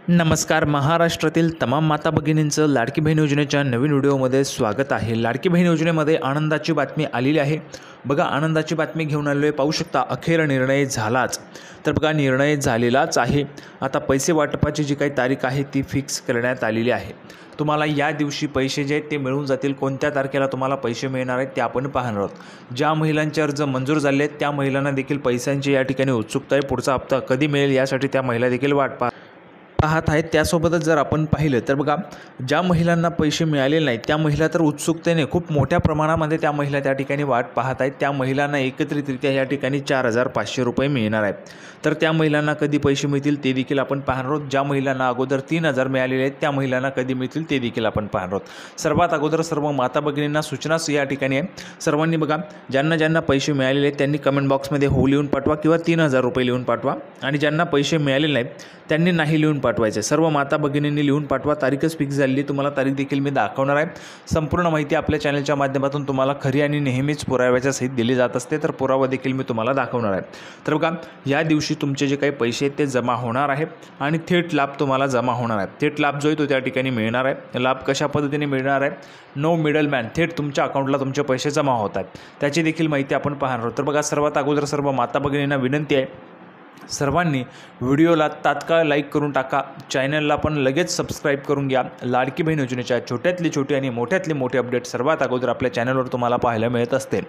नमस्कार. महाराष्ट्रातील तमाम माता भगिनींचं लाडकी बहीण योजनेच्या नवीन व्हिडिओमध्ये स्वागत आहे. लाडकी बहीण योजनेमध्ये आनंदाची बातमी आलेली आहे. बघा, आनंदाची बातमी घेऊन आलेलो आहे. पाहू शकता, अखेर निर्णय झालाच. तर बघा, निर्णय झालेलाच आहे. आता पैसे वाटपाची जी काही तारीख आहे ती फिक्स करण्यात आलेली आहे. तुम्हाला या दिवशी पैसे जे आहेत ते मिळून जातील. कोणत्या तारखेला तुम्हाला पैसे मिळणार आहेत ते आपण पाहणार आहोत. ज्या महिलांचे अर्ज मंजूर झाले आहेत त्या महिलांना देखील पैशांची या ठिकाणी उत्सुकता आहे. पुढचा हप्ता कधी मिळेल यासाठी त्या महिला देखील वाट पाहत आहेत. त्यासोबतच जर आपण पाहिलं तर बघा, ज्या महिलांना पैसे मिळालेले नाहीत त्या महिला तर उत्सुकतेने खूप मोठ्या प्रमाणामध्ये त्या महिला त्या ठिकाणी वाट पाहत आहेत. त्या महिलांना एकत्रितरित्या या ठिकाणी 4,500 रुपये मिळणार आहेत. तर त्या महिलांना कधी पैसे मिळतील ते देखील आपण पाहणार आहोत. ज्या महिलांना अगोदर 3,000 मिळालेले आहेत त्या महिलांना कधी मिळतील ते देखील आपण पाहणार आहोत. सर्वात अगोदर सर्व माता भगिनींना सूचनाच या ठिकाणी आहे. सर्वांनी बघा, ज्यांना पैसे मिळालेले आहेत त्यांनी कमेंट बॉक्समध्ये हो लिहून पाठवा किंवा 3,000 रुपये लिहून पाठवा. आणि ज्यांना पैसे मिळालेले नाहीत त्यांनी नाही लिहून पाठवायचे. सर्व माता भगिनींनी लिहून पाठवा. तारीखच फिक्स झालेली, तुम्हाला तारीख देखील मी दाखवणार आहे. संपूर्ण माहिती आपल्या चॅनलच्या माध्यमातून तुम्हाला खरी आणि नेहमीच पुराव्याच्या सहित दिली जात असते. तर पुरावा देखील मी तुम्हाला दाखवणार आहे. तर बघा, या दिवशी तुमचे जे काही पैसे आहेत ते जमा होणार आहे आणि थेट लाभ तुम्हाला जमा होणार आहे. थेट लाभ जो आहे तो त्या ठिकाणी मिळणार आहे. लाभ कशा पद्धतीने मिळणार आहे? नो मिडलमॅन, थेट तुमच्या अकाउंटला तुमचे पैसे जमा होत आहेत. त्याची देखील माहिती आपण पाहणार आहोत. तर बघा, सर्वात अगोदर सर्व माता भगिनींना विनंती आहे, सर्वांनी व्हिडिओला तात्काळ लाईक करून टाका. चॅनलला पण लगेच सबस्क्राईब करून घ्या. लाडकी बहीण योजनेच्या छोट्यातली छोटी आणि मोठ्यातले मोठे अपडेट सर्वात अगोदर आपल्या चॅनलवर तुम्हाला पाहायला मिळत असते.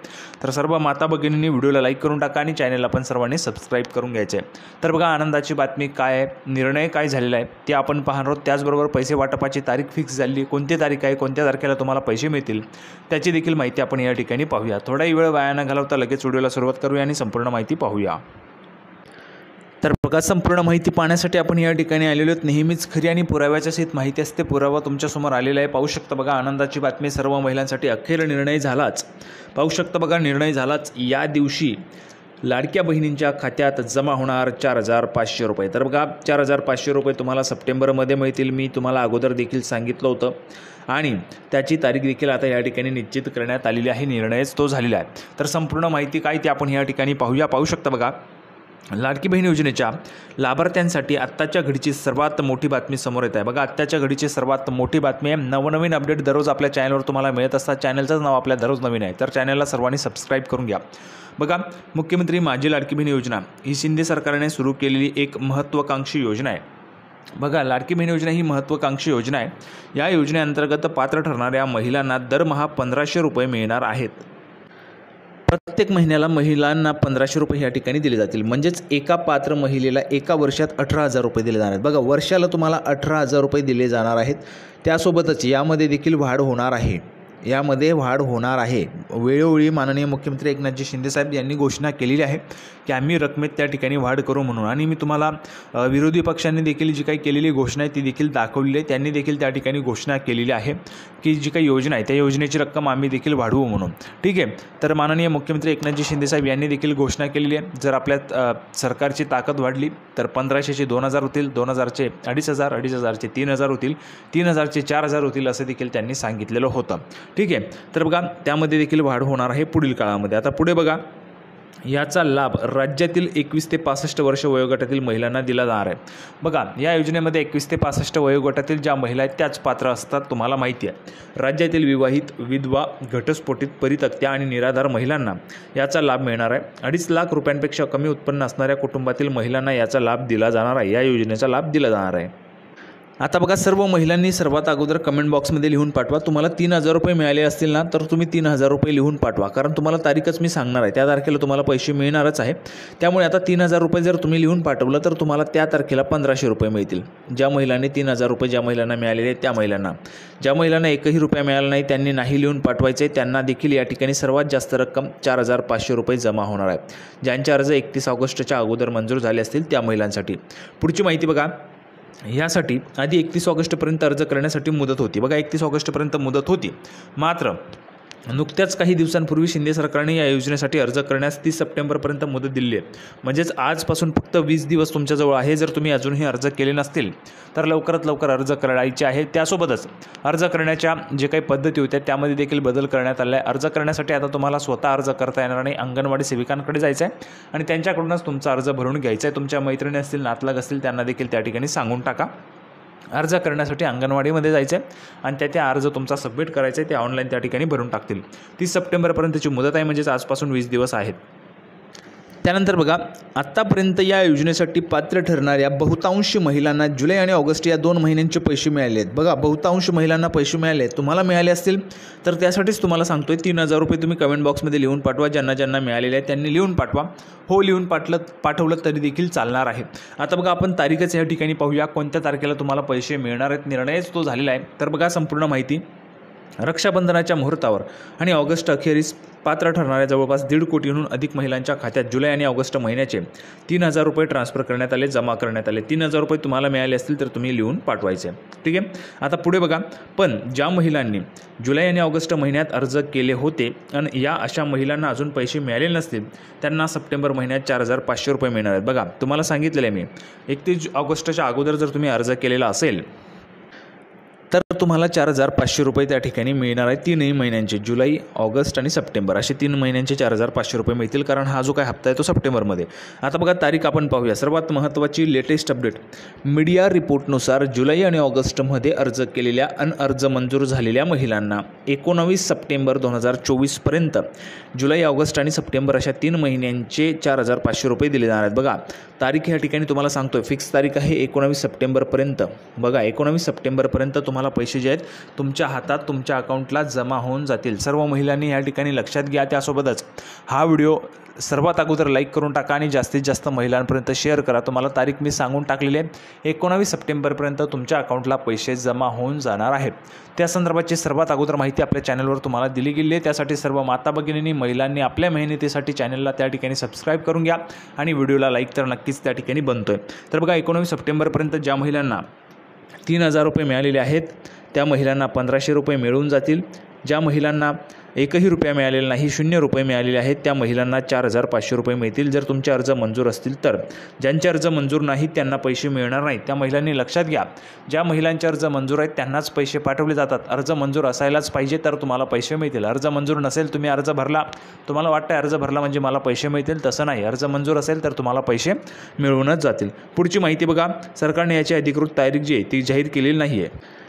तर सर्व माता भगिनींनी व्हिडिओला लाईक करून टाका आणि चॅनलला पण सर्वांनी सबस्क्राईब करून घ्यायचे. तर बघा, आनंदाची बातमी काय आहे, निर्णय काय झालेला आहे ते आपण पाहणार आहोत. त्याचबरोबर पैसे वाटपाची तारीख फिक्स झाली, कोणती तारीख आहे, कोणत्या तारखेला तुम्हाला पैसे मिळतील त्याची देखील माहिती आपण या ठिकाणी पाहूया. थोडाही वेळ वाया न घालवता लगेच व्हिडिओला सुरुवात करूया आणि संपूर्ण माहिती पाहूया. तर बघा, संपूर्ण माहिती पाहण्यासाठी आपण या ठिकाणी आलेलो आहोत. नेहमीच खरी आणि पुराव्याच्या सहित माहिती असते. पुरावा तुमच्यासमोर आलेला आहे. पाहू शकता बघा, आनंदाची बातमी सर्व महिलांसाठी अखेर निर्णय झालाच. पाहू शकता बघा, निर्णय झालाच. या दिवशी लाडक्या बहिणींच्या खात्यात जमा होणार 4,500 रुपये. तर बघा, 4,500 रुपये तुम्हाला सप्टेंबरमध्ये मिळतील. मी तुम्हाला अगोदर देखील सांगितलं होतं आणि त्याची तारीख देखील आता या ठिकाणी निश्चित करण्यात आलेली आहे. निर्णयच तो झालेला आहे. तर संपूर्ण माहिती काय ते आपण या ठिकाणी पाहूया. पाहू शकता बघा, लाडकी बहीण योजनेच्या लाभार्थ्यांसाठी आत्ताच्या घडीची सर्वात मोठी बातमी समोर येत आहे. बघा, आत्ताच्या घडीची सर्वात मोठी बातमी आहे. नवनवीन अपडेट दररोज आपल्या चॅनलवर तुम्हाला मिळत असतात. चॅनलचंच नाव आपल्या दररोज नवीन आहे. तर चॅनलला सर्वांनी सबस्क्राईब करून घ्या. बघा, मुख्यमंत्री माझी लाडकी बहीण योजना ही शिंदे सरकारने सुरू केलेली एक महत्त्वाकांक्षी योजना आहे. बघा, लाडकी बहीण योजना ही महत्त्वाकांक्षी योजना आहे. या योजनेअंतर्गत पात्र ठरणाऱ्या महिलांना दरमहा 1,500 रुपये मिळणार आहेत. प्रत्येक महिन्याला महिलांना 1,500 रुपये या ठिकाणी दिले जातील. म्हणजेच एका पात्र महिलेला एका वर्षात 18,000 रुपये दिले जाणार आहेत. बघा, वर्षाला तुम्हाला 18,000 रुपये दिले जाणार आहेत. त्यासोबतच यामध्ये देखील वाढ होणार आहे. वेळोवेळी माननीय मुख्यमंत्री एकनाथजी शिंदेसाहेब यांनी घोषणा केलेली आहे की आम्ही रकमेत त्या ठिकाणी वाढ करू म्हणून. आणि मी तुम्हाला विरोधी पक्षांनी देखील जी काही केलेली घोषणा आहे ती देखील दाखवलेली आहे. त्यांनी देखील त्या ठिकाणी घोषणा केलेली आहे की जी काही योजना आहे त्या योजनेची रक्कम आम्ही देखील वाढवू म्हणून. ठीक आहे. तर माननीय मुख्यमंत्री एकनाथजी शिंदेसाहेब यांनी देखील घोषणा केलेली आहे. जर आपल्या सरकारची ताकद वाढली तर 1,500चे 2,000 होतील, 2,000चे 2,500, 2,500चे 3,000 होतील, 3,000चे 4,000 होतील असं देखील त्यांनी सांगितलेलं होतं. ठीक आहे. तर बघा, त्यामध्ये देखील वाढ होणार आहे पुढील काळामध्ये. आता पुढे बघा, याचा लाभ राज्यातील 21 ते 65 वर्ष वयोगटातील महिलांना दिला जाणार आहे. बघा, या योजनेमध्ये 21 ते 65 वयोगटातील ज्या महिला आहेत त्याच पात्र असतात. तुम्हाला माहिती आहे, राज्यातील विवाहित, विधवा, घटस्फोटित, परित्यक्त्या आणि निराधार महिलांना याचा लाभ मिळणार आहे. 2.5 लाख रुपयांपेक्षा कमी उत्पन्न असणाऱ्या कुटुंबातील महिलांना याचा लाभ दिला जाणार आहे. या योजनेचा लाभ दिला जाणार आहे. आता बघा, सर्व महिलांनी सर्वात अगोदर कमेंट बॉक्समध्ये लिहून पाठवा. तुम्हाला 3,000 रुपये मिळाले असतील ना तर तुम्ही 3,000 रुपये लिहून पाठवा. कारण तुम्हाला तारीखच मी सांगणार आहे, त्या तारखेला तुम्हाला पैसे मिळणारच आहे. त्यामुळे आता 3,000 रुपये जर तुम्ही लिहून पाठवलं तर तुम्हाला त्या तारखेला 1,500 रुपये मिळतील. ज्या महिलांनी 3,000 रुपये ज्या महिलांना मिळालेले आहेत त्या महिलांना. ज्या महिलांना एकही रुपया मिळाला नाही त्यांनी नाही लिहून पाठवायचे. त्यांना देखील या ठिकाणी सर्वात जास्त रक्कम 4,500 रुपये जमा होणार आहे. ज्यांचे अर्ज 31 ऑगस्टच्या अगोदर मंजूर झाले असतील त्या महिलांसाठी. पुढची माहिती बघा, यासाठी आधी 31 ऑगस्टपर्यंत अर्ज करण्यासाठी मुदत होती. बघा, 31 ऑगस्टपर्यंत मुदत होती. मात्र नुकत्याच काही दिवसांपूर्वी शिंदे सरकारने या योजनेसाठी अर्ज करण्यास 30 सप्टेंबरपर्यंत मुदत दिली आहे. म्हणजेच आजपासून फक्त 20 दिवस तुमच्याजवळ आहे. जर तुम्ही अजूनही अर्ज केले नसतील तर लवकरात लवकर अर्ज करायचे आहे. त्यासोबतच अर्ज करण्याच्या जे काही पद्धती होत्या त्यामध्ये देखील बदल करण्यात आला आहे. अर्ज करण्यासाठी आता तुम्हाला स्वतः अर्ज करता येणार नाही. अंगणवाडी सेविकांकडे जायचं आहे आणि त्यांच्याकडूनच तुमचा अर्ज भरून घ्यायचा आहे. तुमच्या मैत्रिणी असतील, नातलग असतील त्यांना देखील त्या ठिकाणी सांगून टाका. अर्ज करण्यासाठी अंगणवाडीमध्ये जायचं आहे आणि त्या अर्ज तुमचा सबमिट करायचा आहे, ते ऑनलाईन त्या ठिकाणी भरून टाकतील. 30 सप्टेंबरपर्यंतची मुदत आहे, म्हणजेच आजपासून 20 दिवस आहेत. त्यानंतर बघा, आत्तापर्यंत या योजनेसाठी पात्र ठरणाऱ्या बहुतांश महिलांना जुलै आणि ऑगस्ट या 2 महिन्यांचे पैसे मिळाले आहेत. बघा, बहुतांश महिलांना पैसे मिळाले. तुम्हाला मिळाले असतील तर त्यासाठीच तुम्हाला सांगतोय 3000 रुपये तुम्ही कमेंट बॉक्समध्ये लिहून पाठवा. ज्यांना मिळालेले आहेत त्यांनी लिहून पाठवा. हो, लिहून पाठवलं तरी देखील चालणार आहे. आता बघा, आपण तारीखच या ठिकाणी पाहूया, कोणत्या तारखेला तुम्हाला पैसे मिळणार आहेत. निर्णयच तो झालेला आहे. तर बघा, संपूर्ण माहिती रक्षाबंधनाच्या मुहूर्तावर आणि ऑगस्ट अखेरीस पात्र ठरणाऱ्या जवळपास 1.5 कोटीहून अधिक महिलांच्या खात्यात जुलै आणि ऑगस्ट महिन्याचे 3000 रुपये ट्रान्सफर करण्यात आले, जमा करण्यात आले. 3000 रुपये तुम्हाला मिळाले असतील तर तुम्ही लिहून पाठवायचे. ठीक आहे. आता पुढे बघा, पण ज्या महिलांनी जुलै आणि ऑगस्ट महिन्यात अर्ज केले होते आणि या अशा महिलांना अजून पैसे मिळाले नसतील त्यांना सप्टेंबर महिन्यात 4500 रुपये मिळणार आहेत. बघा, तुम्हाला सांगितलेलं आहे मी, 31 ऑगस्टच्या अगोदर जर तुम्ही अर्ज केलेला असेल तर तुम्हाला 4500 रुपये त्या ठिकाणी मिळणार आहे. 3 महिन्यांचे, जुलै, ऑगस्ट आणि सप्टेंबर असे 3 महिन्यांचे 4500 रुपये मिळतील, कारण हा जो काय हप्ता आहे तो सप्टेंबरमध्ये. आता बघा, तारीख आपण पाहूया. सर्वात महत्त्वाची लेटेस्ट अपडेट, मीडिया रिपोर्टनुसार जुलै आणि ऑगस्टमध्ये अर्ज केलेल्या आणि अर्ज मंजूर झालेल्या महिलांना 19 सप्टेंबर 2024पर्यंत जुलै, ऑगस्ट आणि सप्टेंबर अशा 3 महिन्यांचे 4500 रुपये दिले जाणार आहेत. बघा, तारीख या ठिकाणी तुम्हाला सांगतोय, फिक्स तारीख आहे 19 सप्टेंबरपर्यंत. बघा, 19 सप्टेंबरपर्यंत तुम्हाला पैसे जे आहेत तुमच्या हातात, तुमच्या अकाउंटला जमा होऊन जातील. सर्व महिलांनी या ठिकाणी लक्षात घ्या. त्यासोबतच हा व्हिडिओ सर्वात अगोदर लाईक करून टाका आणि जास्तीत जास्त महिलांपर्यंत शेअर करा. तुम्हाला तारीख मी सांगून टाकलेली आहे, 19 सप्टेंबरपर्यंत तुमच्या अकाउंटला पैसे जमा होऊन जाणार आहेत. त्या संदर्भाची सर्वात अगोदर माहिती आपल्या चॅनलवर तुम्हाला दिली गेली आहे. त्यासाठी सर्व माता भगिनींनी, महिलांनी आपल्या मेहनतीसाठी चॅनलला त्या ठिकाणी सबस्क्राईब करून घ्या आणि व्हिडिओला लाईक तर नक्कीच त्या ठिकाणी बनतोय. तर बघा, 19 सप्टेंबरपर्यंत ज्या महिलांना 3000 रुपये मिळालेले आहेत त्या महिलांना 1500 रुपये मिळून जातील. ज्या महिलांना 1ही रुपया मिळालेला नाही, 0 रुपये मिळालेले आहेत त्या महिलांना 4500 रुपये मिळतील, जर तुमचे अर्ज मंजूर असतील तर. ज्यांचे अर्ज मंजूर नाहीत त्यांना पैसे मिळणार नाहीत. त्या महिलांनी लक्षात घ्या, ज्या महिलांचे अर्ज मंजूर आहेत त्यांनाच पैसे पाठवले जातात. अर्ज मंजूर असायलाच पाहिजे तर तुम्हाला पैसे मिळतील. अर्ज मंजूर नसेल, तुम्ही अर्ज भरला, तुम्हाला वाटतं अर्ज भरला म्हणजे मला पैसे मिळतील, तसं नाही. अर्ज मंजूर असेल तर तुम्हाला पैसे मिळूनच जातील. पुढची माहिती बघा, सरकारने याची अधिकृत तारीख जी आहे ती जाहीर केलेली नाही आहे.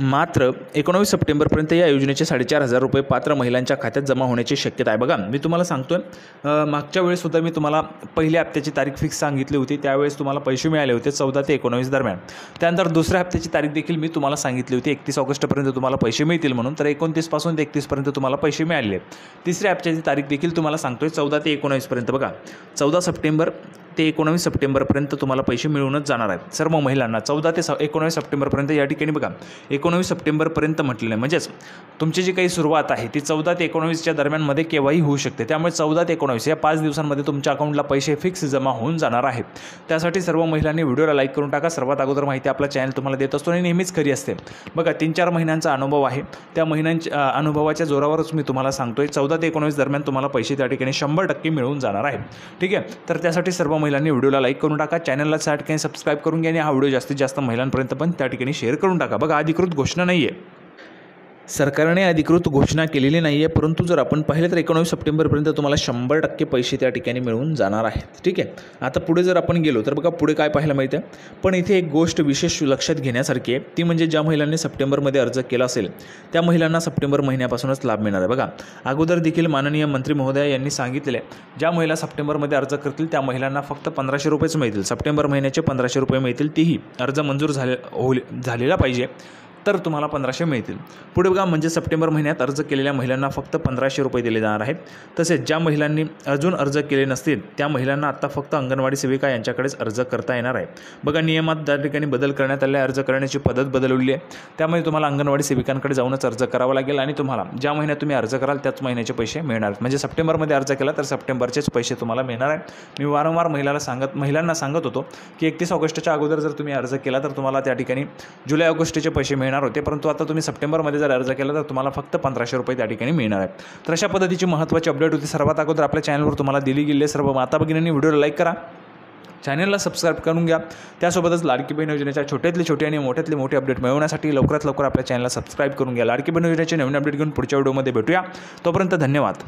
मात्र 19 सप्टेंबरपर्यंत या योजनेचे 4500 रुपये पात्र महिलांच्या खात्यात जमा होण्याची शक्यता आहे. बघा, मी तुम्हाला सांगतोय, मागच्या वेळेससुद्धा मी तुम्हाला पहिल्या हप्त्याची तारीख फिक्स सांगितली होती. त्यावेळेस तुम्हाला पैसे मिळाले होते 14 ते 19 दरम्यान. त्यानंतर दुसऱ्या हप्त्याची तारीख देखील मी तुम्हाला सांगितली होती, 31 ऑगस्टपर्यंत तुम्हाला पैसे मिळतील म्हणून. तर 29 पासून ते 31पर्यंत तुम्हाला पैसे मिळाले. तिसऱ्या हप्त्याची तारीख देखील तुम्हाला सांगतोय 14 ते 19पर्यंत. बघा, 14 सप्टेंबर ते 19 सप्टेंबरपर्यंत तुम्हाला पैसे मिळूनच जाणार आहेत सर्व महिलांना. 14 ते 19 सप्टेंबरपर्यंत या ठिकाणी बघा, 19 सप्टेंबरपर्यंत म्हटलेलं आहे, म्हणजेच तुमची जी काही सुरुवात आहे ती 14 ते 19च्या दरम्यानमध्ये केव्हाही होऊ शकते. त्यामुळे 14 ते 19 या 5 दिवसांमध्ये तुमच्या अकाउंटला पैसे फिक्स जमा होऊन जाणार आहेत. त्यासाठी सर्व महिलांनी व्हिडिओला लाईक करून टाका. सर्वात अगोदर माहिती आपला चॅनल तुम्हाला देत असतो आणि नेहमीच खरी असते. बघा, 3-4 महिन्यांचा अनुभव आहे. त्या महिन्यांच्या अनुभवाच्या जोरावरच मी तुम्हाला सांगतोय, 14 ते 19 दरम्यान तुम्हाला पैसे त्या ठिकाणी 100% मिळून जाणार आहेत. ठीक आहे. तर त्यासाठी सर्व महिलांनी व्हिडिओला लाईक करून टाका, चॅनलला त्या ठिकाणी सबस्क्राईब करून घ्या आणि हा व्हिडिओ जास्तीत जास्त महिलांपर्यंत पण त्या ठिकाणी शेअर करून टाका. बघा, अधिकृत घोषणा नाही आहे, सरकारने अधिकृत घोषणा केलेली नाही आहे, परंतु जर आपण पाहिलं तर 19 सप्टेंबरपर्यंत तुम्हाला 100% पैसे त्या ठिकाणी मिळून जाणार आहेत. ठीक आहे. आता पुढे जर आपण गेलो तर बघा, पुढे काय पाहायला मिळतं, पण इथे एक गोष्ट विशेष लक्षात घेण्यासारखी आहे, ती म्हणजे ज्या महिलांनी सप्टेंबरमध्ये अर्ज केला असेल त्या महिलांना सप्टेंबर महिन्यापासूनच लाभ मिळणार आहे. बघा, अगोदर देखील माननीय मंत्री महोदया यांनी सांगितलेले, ज्या महिला सप्टेंबरमध्ये अर्ज करतील त्या महिलांना फक्त 1500 रुपयेच मिळतील. सप्टेंबर महिन्याचे 1500 रुपये मिळतील, तीही अर्ज मंजूर झालेला पाहिजे तर तुम्हाला 1500 मिळतील. पुढे बघा, म्हणजे सप्टेंबर महिन्यात अर्ज केलेल्या महिलांना फक्त 1500 रुपये दिले जाणार आहेत. तसेच ज्या महिलांनी अजून अर्ज केले नसतील त्या महिलांना आता फक्त अंगणवाडी सेविका यांच्याकडेच अर्ज करता येणार आहे. बघा, नियमात त्या ठिकाणी बदल करण्यात आले, अर्ज करण्याची पद्धत बदलवली आहे. त्यामुळे तुम्हाला अंगणवाडी सेविकांकडे जाऊनच अर्ज करावा लागेल आणि तुम्हाला ज्या महिन्यात तुम्ही अर्ज कराल त्याच महिन्याचे पैसे मिळणार आहेत. म्हणजे सप्टेंबरमध्ये अर्ज केला तर सप्टेंबरचेच पैसे तुम्हाला मिळणार आहेत. मी वारंवार महिलांना सांगत होतो की 31 ऑगस्टच्या अगोदर जर तुम्ही अर्ज केला तर तुम्हाला त्या ठिकाणी जुलै ऑगस्टचे पैसे मिळणार होते, परंतु आता तुम्ही सप्टेंबरमध्ये जर अर्ज केला तर तुम्हाला फक्त 1500 रुपये त्या ठिकाणी मिळणार आहेत. तर अशा पद्धतीची महत्त्वाची अपडेट होती. सर्वात अगोदर आपल्या चॅनलवर तुम्हाला दिली गेली. सर्व माता भगिनींनी व्हिडिओला लाईक करा, चॅनलला सबस्क्राईब करून घ्या. त्यासोबतच लाडकी बहीण योजनेच्या छोट्यातले छोटे आणि मोठ्यातले मोठे अपडेट मिळवण्यासाठी लवकरात लवकर आपल्या चॅनलला सबस्क्राईब करून घ्या. लाडकी बहीण योजनेचे नवीन अपडेट घेऊन पुढच्या व्हिडिओमध्ये भेटूया. तोपर्यंत धन्यवाद.